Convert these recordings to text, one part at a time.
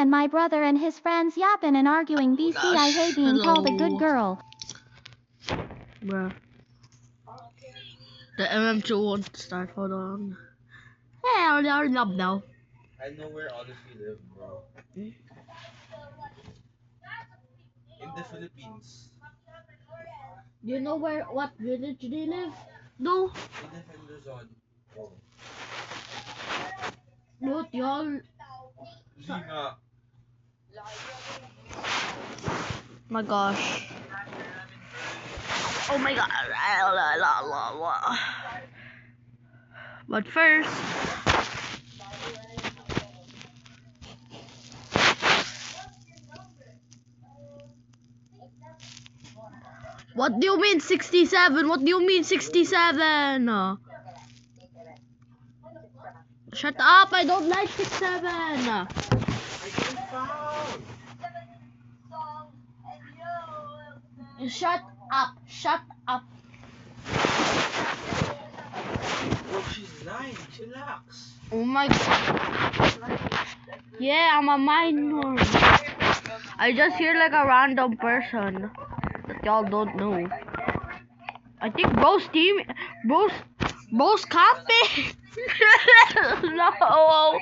and my brother and his friends yapping and arguing. BC, I hate being called a good girl. Bruh. The MM2 won't start. Hold on. Hey, I love now. I know where all of you live, bro. In the Philippines. You know what village they live? No. They live in Luzon. Oh. What y'all? Zinga. My gosh. Oh my god. But first, what do you mean 67? What do you mean 67? Shut up, I don't like 67. I got found. Shut up, shut up. Oh, she's 9. Chillax. Oh my god. Yeah, I'm a minor. I just hear like a random person that y'all don't know. I think bro's camping. No,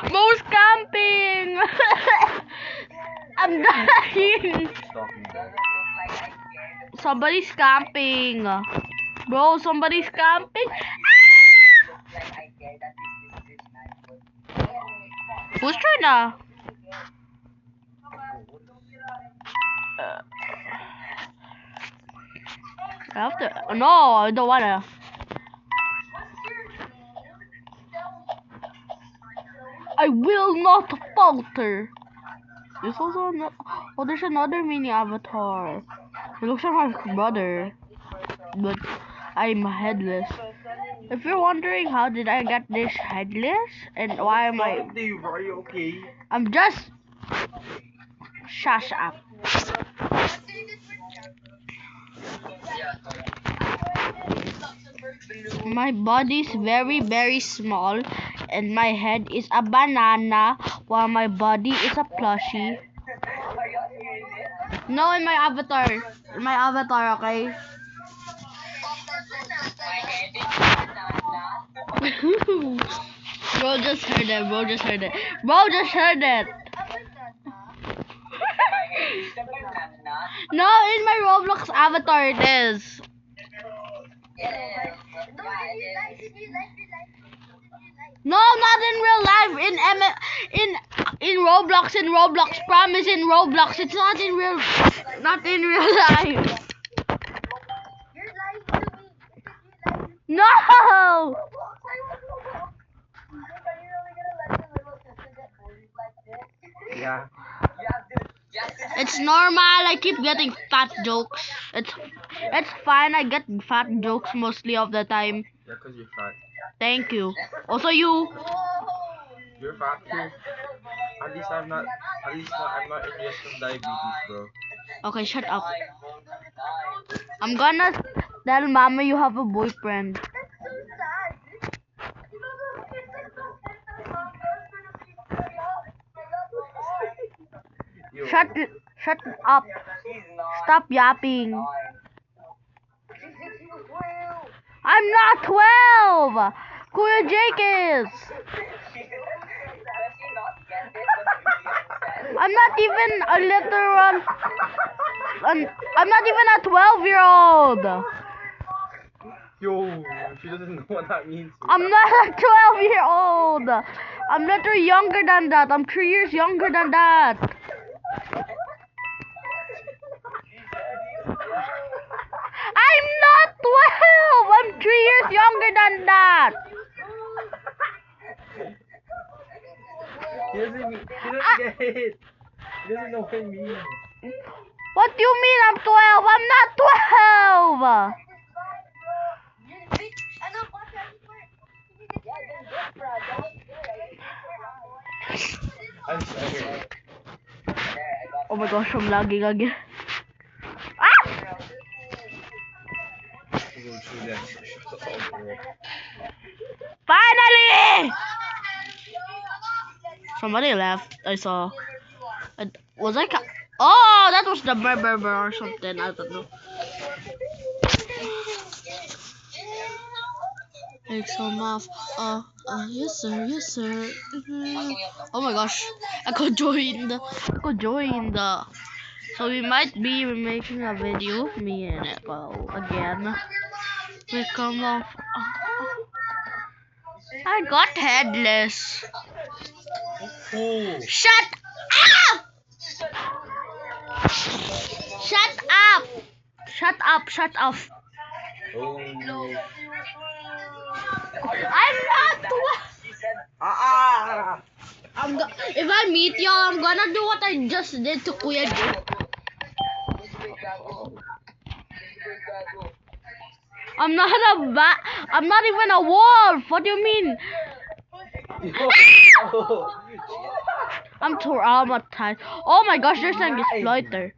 bro's camping. I'm dying. Somebody's camping. Bro, somebody's camping. Who's trying to? I have to. No, I don't wanna. I will not falter. This was on. Oh, there's another mini avatar. It looks like my brother, but I'm headless. If you're wondering how did I get this headless and why am I? Are you okay? I'm just. Shush up. My body's very small and my head is a banana while my body is a plushie. No, in my avatar. In my avatar, okay? Bro just heard it. Bro just heard it. Bro just heard it. No, in my Roblox avatar it is. No, not in real life. In Roblox. In Roblox. Promise in Roblox. It's not in real life. No. Yeah. It's normal. I keep getting fat jokes. It's fine. I get fat jokes mostly of the time. Yeah, cause you're fat. Thank you. Also you. You're fat too. At least I'm not in risk of diabetes, bro. Okay, shut up. I'm gonna tell mama you have a boyfriend. Shut up. Stop yapping. I'm not 12. Kuya Jake is. I'm not even a literal. I'm not even a 12-year-old. Yo, she doesn't know what that means. I'm not a 12-year-old. I'm literally younger than that. I'm 3 years younger than that. I'm not 12. I'm 3 years younger than that. He doesn't get it. He doesn't know what it means. What do you mean I'm 12? I'm not 12. I'm sorry. Oh my gosh, I'm lagging again. Ah! Finally! Somebody left, I saw. Was I? Oh, that was the burr or something. I don't know. Take some off. Yes sir, yes sir. Oh my gosh, I could join the. So we might be making a video, me and Echo again. We come off. I got headless. Oh. Shut up! Shut up! Shut up! Shut up! Oh. I'm not. Ah. If I meet y'all, I'm gonna do what I just did to Kuya J. I'm not a bat. I'm not even a wolf. What do you mean? I'm traumatized. Oh my gosh, there's an exploiter.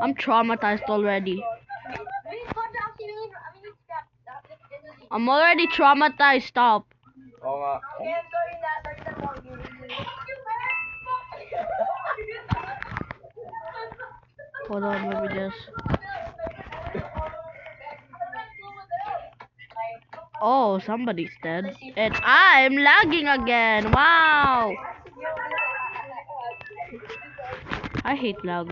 I'm traumatized already. I'm already traumatized. Stop. Oo nga. Hold on, let me just. Oh, somebody's dead. And I'm lagging again. Wow. I hate lag.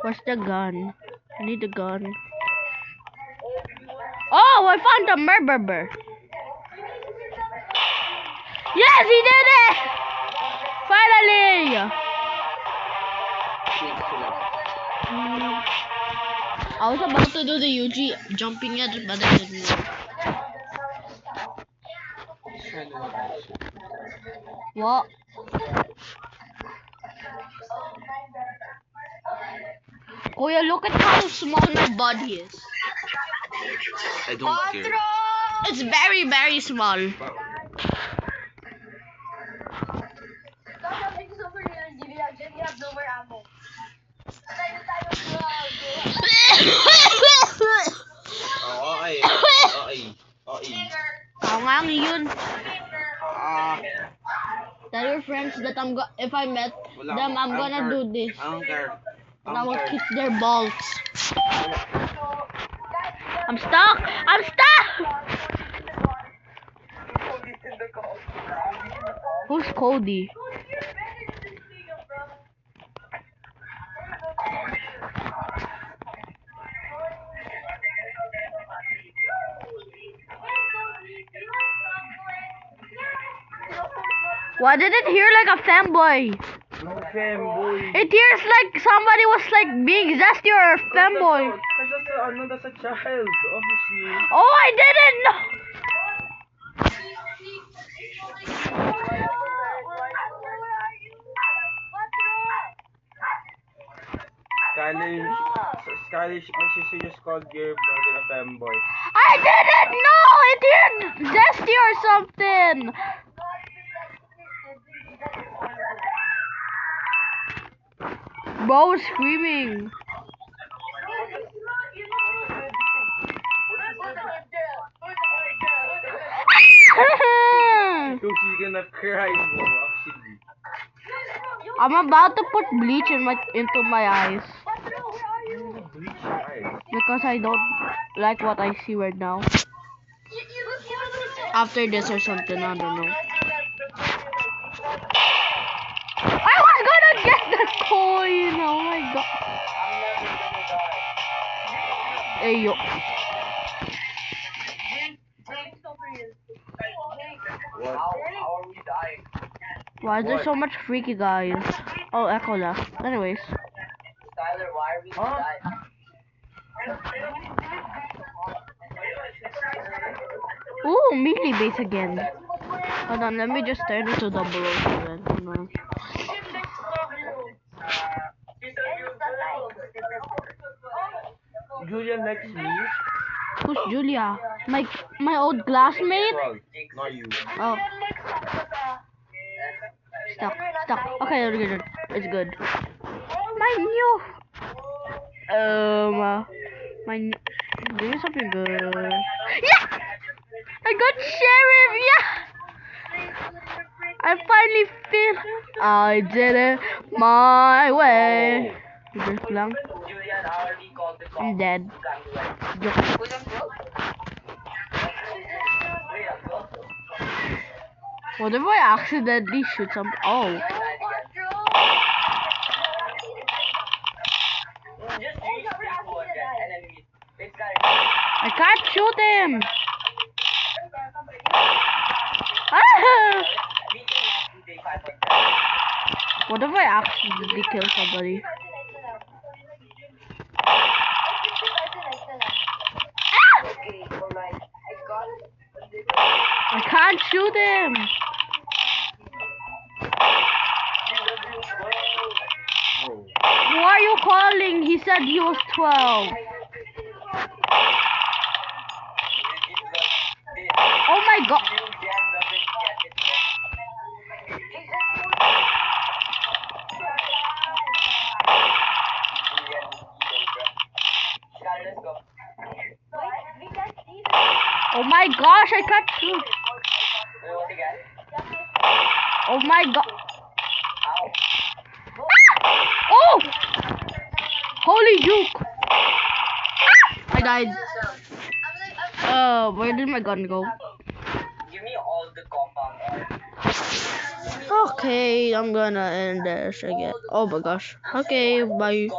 Where's the gun? I need the gun. Oh, I found a murderer. Yes, he did it! Finally! I was about to do the UG jumping edge, but I didn't know. What? Kuya, look at how small my body is. I don't care. It's very, very small. Yun. Tell your friends that if I met them, I'm gonna do this. I don't care. And I will kick their balls. I'm stuck! I'm stuck! Who's Cody? Why did it hear like a fanboy? No fanboy. It hears like somebody was like being zesty or a fanboy. Because that's a child, obviously. Oh, I didn't know. Skylish, my sister just called your brother a fanboy. I didn't know. It heard zesty or something. Bro was screaming. So she's gonna cry, bro, actually. I'm about to put bleach into my eyes. Bleach your eyes. Because I don't like what I see right now. After this or something, I don't know. I was gonna get the coin! Oh my god. Hey yo. What? Why is there so much freaky guys? Oh, Echo left. Anyways. Huh? Ooh, melee base again. Hold on, let me just turn it to 007. Hold on. Julia likes me. Who's Julia? My old classmate? Well, not you. Oh. Stuck. Okay, it's good. My new. Give me something good. Yeah! I got sheriff! Yeah! I finally feel I did it my way. Just lang. I'm dead. What if I accidentally shoot some? Oh. I can't shoot him. Ah! What if I accidentally kill somebody? I can't shoot him. Who are you calling? He said he was 12. Oh my god. Oh my gosh, I can't shoot. Oh my god. Oh! Holy juke. I died. Where did my gun go? Okay, I'm gonna end this again. Oh my gosh. Okay, bye.